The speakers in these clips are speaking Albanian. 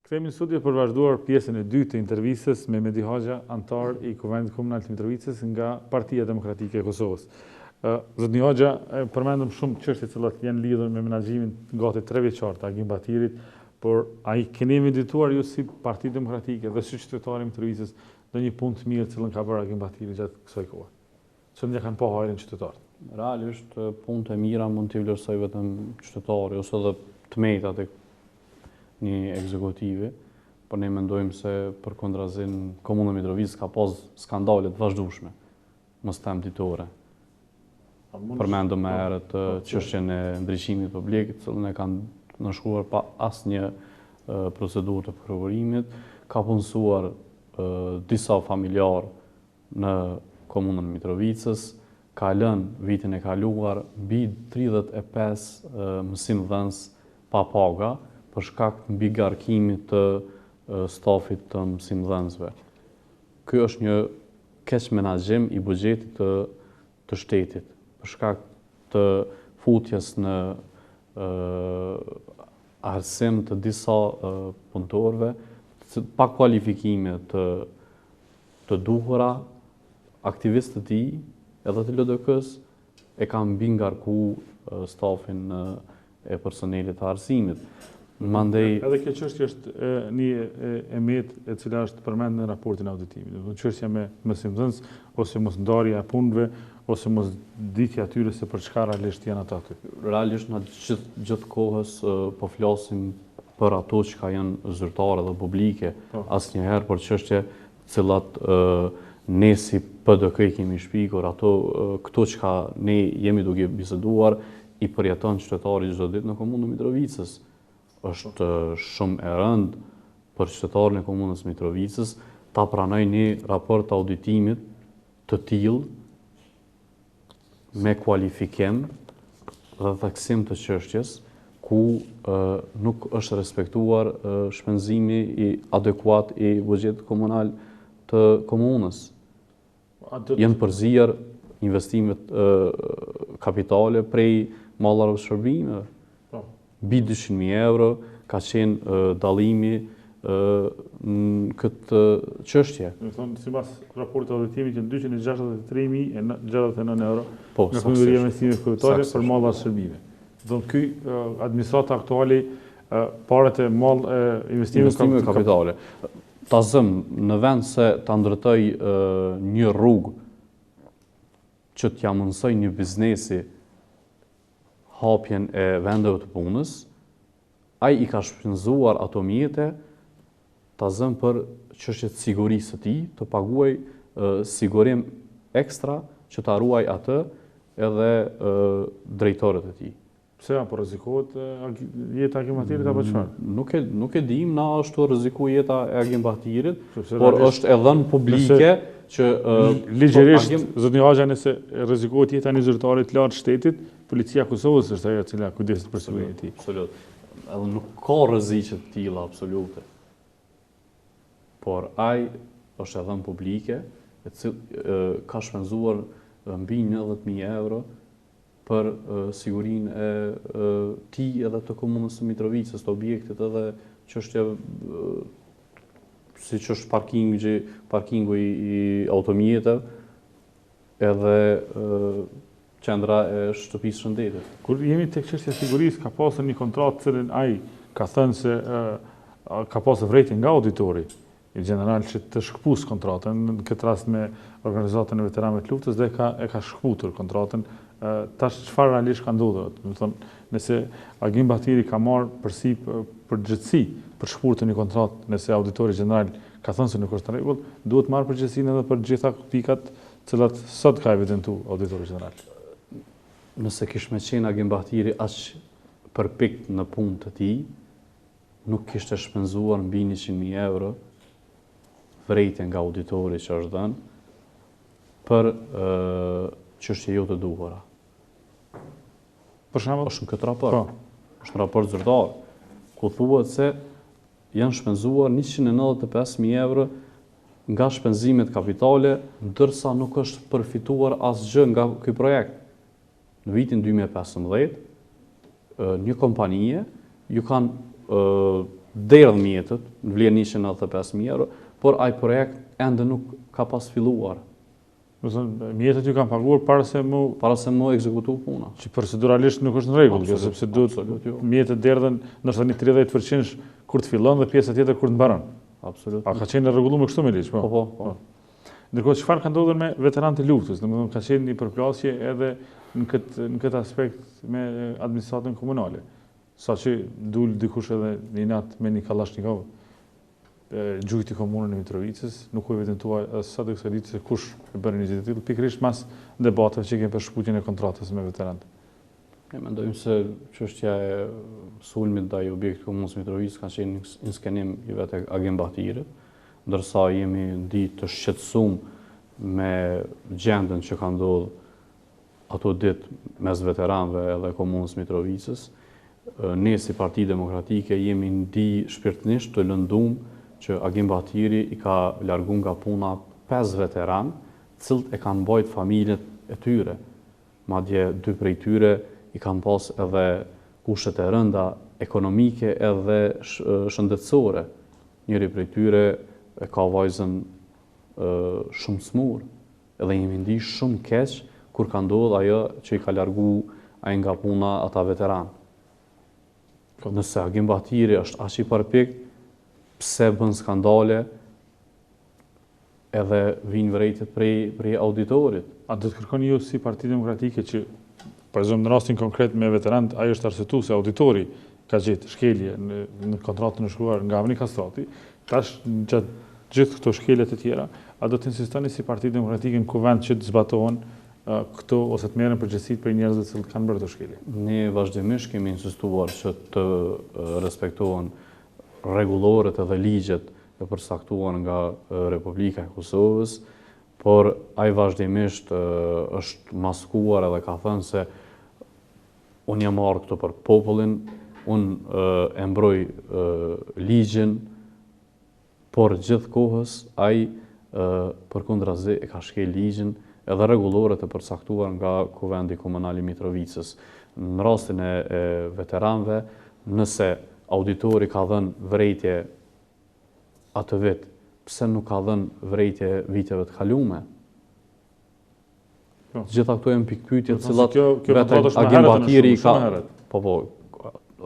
Kthehemi në studio për vazhduar pjesën e dytë të intervistës me Medi Hoxha, antar i Kuvendit Komunal të Mitrovicës nga Partia Demokratike e Kosovës. Zotni Hoxha, përmendëm shumë çështje që janë lidhur me menaxhimin gati 3 vjeçar të Agim Batirit, por ai keni evidituar ju si Parti Demokratike dhe si qytetari i Mitrovicës ndonjë punë të mirë që ka bërë Agim Batiri gjatë kësaj kohe? Që ne kanë pa hajrin qytetarët. Realisht punë të mira mund t'i vlerësoj vetëm qytetari ose edhe tmetat e një ekzekutive, por ne mendojmë se përkundrazin Komuna Mitrovicë ka pas skandale të vazhdueshme, mos them ditore. Përmendëm më herët çështjen e ndriçimit publik, të cilën e kanë nënshkruar pa asnjë procedurë të prokurimit, ka punësuar disa familjar në Komunën Mitrovicës, ka lënë vitin e kaluar mbi 35 mësimdhënës pa paga për shkak të mbigarkimit të stafit të mësimdhënësve. Ky është një keq menaxhim i buxhetit të shtetit për shkak të futjes në arsim të disa punëtorëve pa kualifikime të duhura, aktivistët e tij edhe të LDK-s e kanë mbingarku stafin e personelit të arsimit. Mandej edhe kjo çështje është një emet e cila është përmendur në raportin auditimit. Do të thonë çështja me mësimdhënës ose mos ndarja e punëve ose mos ditja atyre se për çka realisht janë ata aty. Realisht në gjithë kohës po flasim për ato që janë zyrtare dhe publike, asnjëherë për çështje të cilat ne si PDK kemi shpikur, këto që ne jemi duke biseduar i përjeton qytetari çdo ditë në Komunën Mitrovicës. Është shumë e rëndë për qytetarin e Komunës Mitrovicës ta pranojë një raport auditimit të tillë me kualifikim dhe theksim të çështjes ku nuk është respektuar shpenzimi i adekuat i buxhetit komunal të komunës. Janë përzier investimet kapitale prej mallarëve shërbime. Mbi 200.000 euro ka qenë dallimi në këtë çështje. Do të thonë sipas raportit auditimit janë 263.069 euro nga Qeveria e Investimeve Kombëtare për mallat shërbime. Do të ky administrata aktuale parat e investimeve kapitale. Ta zëm në vend se ta ndërtoj një rrugë që t'ja mundsoj një biznesi hapjen e vendeve të punës, ai i ka shpenzuar ato mjete ta zëm për çështjet e sigurisë së tij, të paguaj sigurim ekstra që ta ruaj atë edhe drejtorët e tij. Pse apo rrezikohet jeta e Agim Batirit apo çfarë? Nuk e dim na ashtu rreziku jeta e Agim Batirit, por është e dhënë publike që ligjërisht zotni Hoxha nëse rrezikohet jeta e një zyrtari të lartë shtetit, policia e Kosovës është ajo e cila kujdeset për sigurinë e tij. Absolut. Edhe nuk ka rreziqe të tilla absolute. Por ai është e dhënë publike, ka shpenzuar mbi 90.000 euro për sigurinë e tij edhe të Komunës së Mitrovicës, të objektit edhe çështja siç është parkingu i automjeteve edhe qendra e shtëpisë shëndetit. Kur jemi tek çështja e sigurisë, ka pasur një kontratë cilën ai ka thënë se ka pasur vërejtje nga auditori i general që të shkpus kontratën, në këtë rast me organizatën e veteranëve të luftës dhe e ka shkputur kontratën. Tash çfarë realisht ka ndodhur? Do të thonë, nëse Agim Batiri ka marrë përgjegjësi për shkputjen e një kontratë, nëse auditori general ka thënë se nuk është në rregull, duhet marrë përgjegjësinë edhe për gjitha pikat të cilat sot ka evidentuar auditori general. Nëse kishte qenë Agim Batiri aq përpikt në punë të tij, nuk kishte shpenzuar mbi 100.000 euro vërejtje nga auditori që është dhënë për çështje jo të duhura. Për shembull, është në këtë raport. Është në raport zyrtar, ku thuhet se janë shpenzuar 195.000 euro nga shpenzimet kapitale, ndërsa nuk është përfituar asgjë nga ky projekt. Në vitin 2015, një kompanie ju kanë derdh mjetet, në vlerë 195.000 euro, por ai projekt ende nuk ka pas filluar. Do të thonë mjetet ju kanë paguar para se mu ekzekutu puna. që proceduralisht nuk është në rregull, kjo, sepse duhet mjetet derdhen ndoshta një 30% kur të fillon dhe pjesa tjetër kur të mbaron. Absolut. A ka qenë rregulluar kështu me ligj, po? Po. Ndërkohë çfarë ka ndodhur me veteranët e luftës? Domethënë ka qenë një përplasje edhe në këtë aspekt me administratën komunale. Saqë dul dikush edhe në inat me një Kalashnikov, gjujti komunën e Mitrovicës, nuk u evidentua sa do kësaj ditë se kush e bëri një gjë të tillë, pikërisht mas debateve që kemi për shkputjen e kontratës me veteranët. Ne mendojmë se çështja e sulmit ndaj objektit komunës Mitrovicës ka qenë një skenim i vetë Agenbatirit, ndërsa jemi ditë të shqetësuar me gjendën që ka ndodhur ato ditë mes veteranëve edhe komunës Mitrovicës. Ne si Parti Demokratike jemi ndi shpirtërisht të lënduar që Agenbatiri i ka largu nga puna 5 veteran, cilët e kanë mbajt familjet e tyre. Madje 2 prej tyre i kanë pas edhe kushtet e rënda ekonomike edhe shëndetësore. Njëri prej tyre e ka vajzën shumë smur, edhe jemi ndi shumë keq kur ka ndodhur ajo që i ka largu ai nga puna ata veteran. Nëse Agenbatiri është aq i përpikt, pse bën skandale edhe vinë vërejtjet prej auditorit? A do të kërkoni ju si Parti Demokratike që, për exemple në rastin konkret me veteranët, ai është arsyetuar se auditori ka gjetë shkelje në kontratën e shkruar nga Avni Kastrati, tash gjatë gjithë këto shkeljet e tjera, a do të insistoni si Parti Demokratike në kuvend që të zbatohen këto ose të merren përgjegjësitë për njerëzit që kanë bërë këto shkelje? Ne vazhdimisht kemi insistuar që të respektohen rregulloret edhe ligjet e përcaktuar nga Republika e Kosovës, por ai vazhdimisht është maskuar edhe ka thënë se unë jam marrë këto për popullin, unë e mbroj ligjin, por gjithë kohës ai përkundrazi e ka shkel ligjin edhe rregulloret e përcaktuar nga Kuvendi Komunal i Mitrovicës. Në rastin e veteranëve, nëse auditori ka dhënë vërejtje atë vit, pse nuk ka dhënë vërejtje viteve të kaluara? Gjitha këto janë pikpyetje të cilat vetë Agenbatiri ka. Po,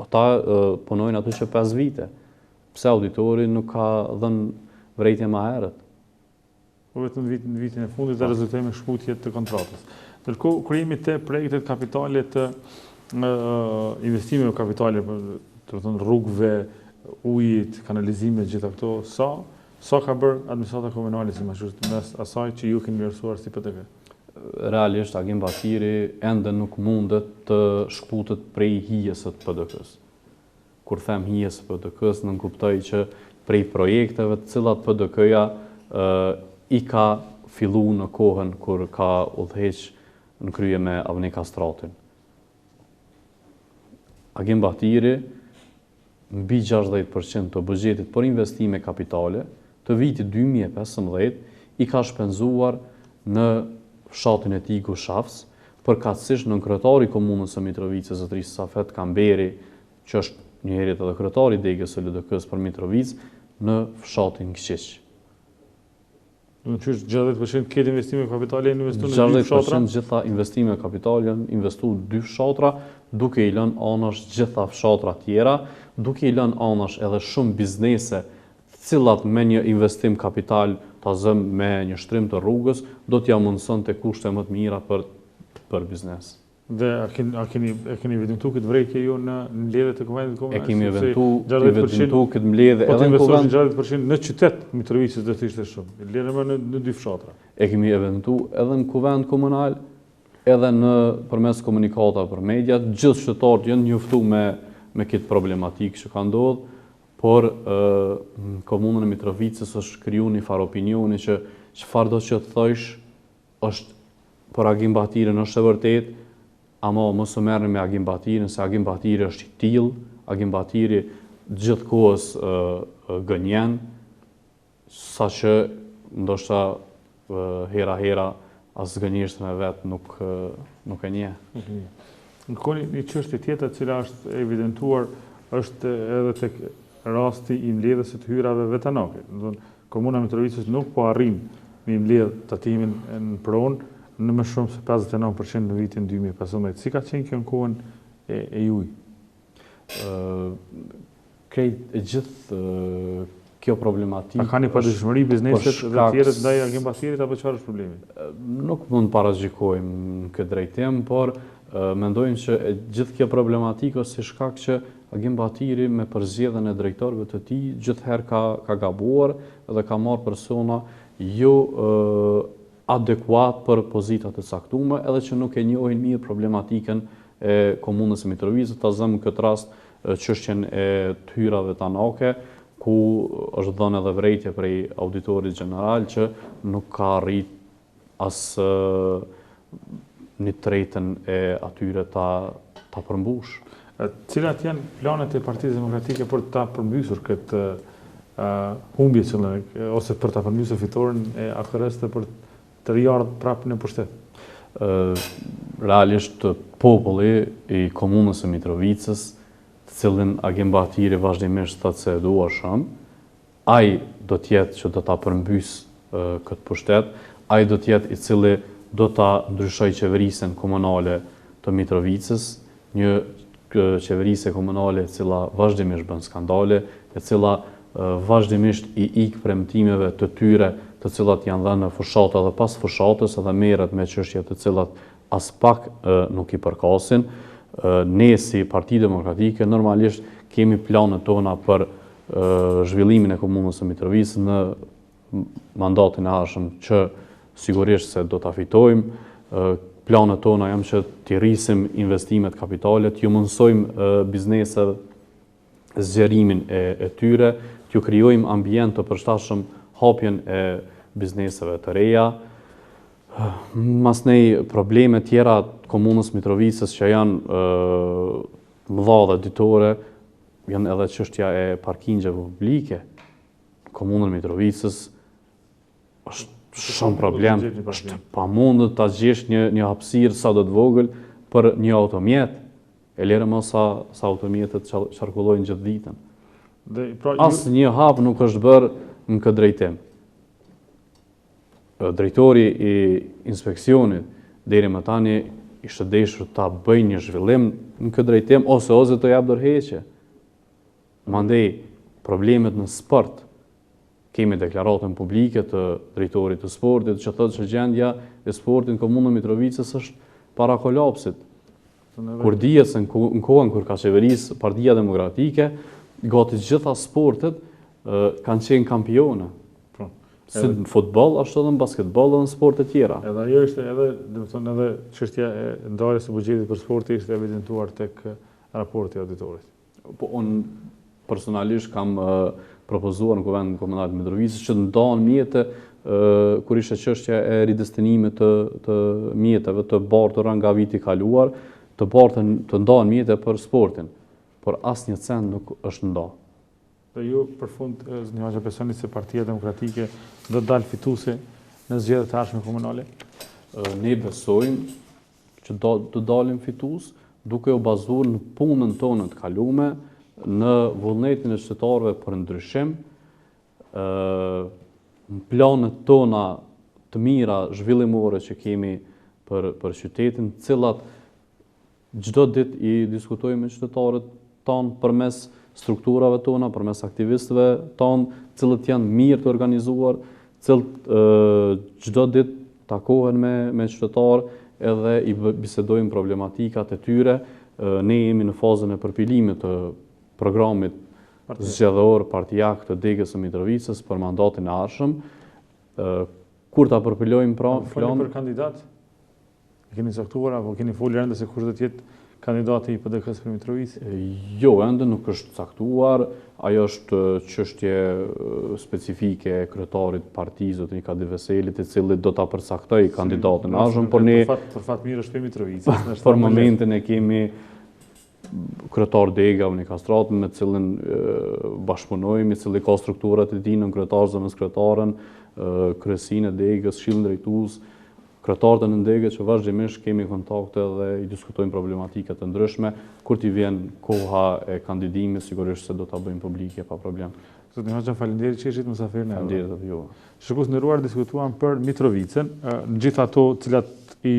ata punojnë aty që 5 vite. Pse auditori nuk ka dhënë vërejtje më herët? Po vetëm në vitin e fundit dhe rezultoi me shkputje të kontratës. Ndërkohë kur jemi te projektet kapitale të investimeve kapitale, të thonë rrugëve, ujit, kanalizimit, gjitha këto, sa ka bërë administrata komunale si mes asaj që ju keni vlerësuar si PTK? Realisht Agenbatiri ende nuk mundet të shkputet prej hijes së PDK-s. Kur them hijes së PDK-s, nënkuptoj që prej projekteve të cilat PDK-ja i ka fillu në kohën kur ka udhëheq në krye me Avni Kastratin. Agenbatiri mbi 60% të buxhetit për investime kapitale të vitit 2015 i ka shpenzuar në fshatin e tij Gushafs, përkatësisht në kryetari i komunës së Mitrovicës, zotëri Safet Kamberi, që është një herët edhe kryetari i degës së LDK-s për Mitrovicë, në fshatin Kqiq. Do të thotë 60% këtë investime kapitale janë investuar në 2 fshatra? 60% gjitha investime kapitale janë investuar në 2 fshatra, duke i lënë anash gjitha fshatra tjera, duke i lënë anash edhe shumë biznese, të cilat me një investim kapital ta zëm me një shtrim të rrugës, do t'ja mundsonte kushte më të mira për biznes. Dhe a keni evidentuar këtë vërejtje ju në mbledhjet e Kuvendit Komunal? E kemi evidentuar këtë mbledhje edhe në Kuvend. 60% në qytet Mitrovicës do të ishte shumë. Lërë më në 2 fshatra. E kemi evidentuar edhe në Kuvend Komunal, edhe në përmes komunikata për media, gjithë qytetarët janë njoftuar me këtë problematikë që ka ndodhur, por në komunën e Mitrovicës është krijuar një farë opinioni që çfarë do të thosh është për Agenbatirin është e vërtetë, ama mos u merrni me Agenbatirin, se Agenbatiri është i tillë, Agenbatiri gjithkohës gënjen, saqë ndoshta hera as gënjeshtën e vet nuk e njeh. Në një çështje tjetër e cila është evidentuar është edhe tek rasti i mbledhjes së të hyrave vetanake. Komuna Mitrovicës nuk po arrin me mbledh tatimin në pronë në më shumë se 59% në vitin 2015. Si ka qenë kjo në kohën e juj? Krejt e gjithë kjo problematikë... A ka një padëshmëri bizneset dhe tjerët ndaj agembatirit apo çfarë është problemi? Nuk mund parashikojmë në këtë drejtim, por mendojmë që gjithë kjo problematikë është si shkak që agimbatiri me përzgjedhjen e drejtorëve të tij gjithherë ka gabuar dhe ka marrë persona jo adekuat për pozitat e caktuara, edhe që nuk e njohin mirë problematikën e komunës së Mitrovicës, ta zëmë në këtë rast çështjen e të hyrave tanake, ku është dhënë edhe vërejtje prej auditorit gjeneral që nuk ka arrit as një tretën e atyre ta përmbush. Cilat janë planet e Partisë Demokratike për ta përmbysur këtë humbje ose për ta përmbysur fitoren e AKR-s për të riardhur prapë në pushtet? Realisht populli i komunës së Mitrovicës, të cilin agimbatiri vazhdimisht thotë se e dua shumë, ai do të jetë që do ta përmbys këtë pushtet, ai do të jetë i cili do ta ndryshojë qeverisjen komunale të Mitrovicës, një qeverisje komunale e cila vazhdimisht bën skandale, e cila vazhdimisht i ik premtimeve të tyre, të cilat janë dhënë në fushatë dhe pas fushatës, edhe merret me çështje të cilat as pak nuk i përkasin. Ne si Parti Demokratike normalisht kemi planet tona për zhvillimin e komunës së Mitrovicës në mandatin e ardhshëm që sigurisht se do ta fitojmë. Planet tona janë që të rrisim investimet kapitale, të mundsojmë bizneseve zgjerimin e tyre, të krijojmë ambient të përshtatshëm hapjen e bizneseve të reja. Masnej probleme tjera të komunës Mitrovicës që janë mëdha dhe ditore, janë edhe çështja e parkingjeve publike. Komunën Mitrovicës është shumë problem, është pamundur ta gjesh një hapësirë sa do të vogël për një automjet, e lere më sa automjetet qarkullojnë gjithë ditën. Asë një hap nuk është bërë në këtë drejtim. Drejtori i inspeksionit deri më tani ishte deshur ta bëjë një zhvillim në këtë drejtim ose të jap dorëheqje. Mandej problemet në sport, kemi deklaratën publike të drejtorit të sportit që thotë që gjendja e sportit në komunën Mitrovicës është para kolapsit. Kur dihet se në kohën kur ka qeverisë Partia Demokratike, gati gjitha sportet kanë qenë kampione. Si në futboll, ashtu edhe në basketboll dhe në sporte tjera. Edhe ajo ishte edhe çështja e ndarjes së buxhetit për sport ishte evidentuar tek raporti i auditorit. Po unë personalisht kam propozuar në Kuvendin Komunal të Mitrovicës që ndahen mjete kur ishte çështja e ridestinimit të mjeteve të bartura nga viti i kaluar, të ndahen mjete për sportin, por asnjë cent nuk është ndarë. Dhe ju për fund një Hoxha besoni se Partia Demokratike do të dalë fituese në zgjedhjet e ardhshme komunale? Ne besojmë që do të dalim fitues duke u bazuar në punën tonë të kaluame, në vullnetin e qytetarëve për ndryshim, në planet tona të mira zhvillimore që kemi për qytetin, të cilat çdo ditë i diskutojmë me qytetarët tanë përmes strukturave tona, përmes aktivistëve tonë, cilët janë mirë të organizuar, cilët çdo ditë takohen me qytetarë edhe i bisedojmë problematikat e tyre. Ne jemi në fazën e përpilimit të programit zgjedhor partijak të Degës së Mitrovicës për mandatin e ardhshëm. Kur ta përpilojmë planin për kandidat? E keni caktuar apo keni folur ende se kush do të jetë kandidati i PD-s për Mitrovicë? Jo, ende nuk është caktuar. Ajo është çështje specifike e kryetarit të partisë, Zotë Veselit, i cili do ta përcaktojë kandidatin e ardhshëm, por ne për fat mirë është për Mitrovicë. Për momentin e kemi kryetar Dega Unë Kastrat, me cilin bashkëpunojmë, i cili ka strukturat e tij në kryetar zëvendëskryetarën, kryesinë e Degës, këshillin drejtues, kryetarët e ndege që vazhdimisht kemi kontakte dhe i diskutojmë problematikat të ndryshme, kur t'i vjen koha e kandidimit, sigurisht se do t'a bëjmë publike pa problem. Zotin Hoxha, faleminderit që ishit mysafir në Faleminderit edhe juve. Shikues nderuar, diskutuam për Mitrovicën. Në gjithë ato cilat i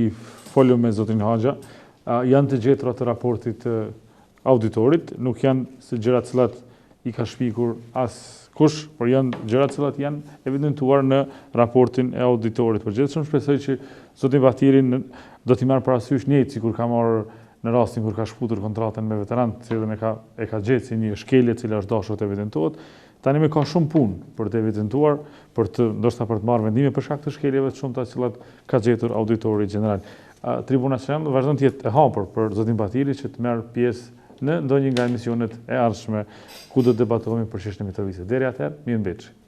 folëm me zotin Hoxha, janë të gjetura të raportit të auditorit, nuk janë se gjëra të cilat i ka shpikur as kush, por janë gjëra të cilat janë evidentuar në raportin e auditorit. Përgjithshëm shpresoj që zotin Batirin do t'i marrë parasysh njëjtë sikur ka marrë në rastin kur ka shkputur kontratën me veteranët, cilën e ka gjetë si një shkelje e cila është dashur të evidentohet. Tani me ka shumë punë për të evidentuar, ndoshta për të marrë vendime për shkak të shkeljeve të shumta që cilat ka gjetur auditori gjeneral. Tribuna Nacionale vazhdon të jetë e hapur për zotin Batiri që të merr pjesë në ndonjë nga emisionet e ardhshme ku do të debatohemi për çështjen e Mitrovicës. Deri atëherë, mirëmbëjtje.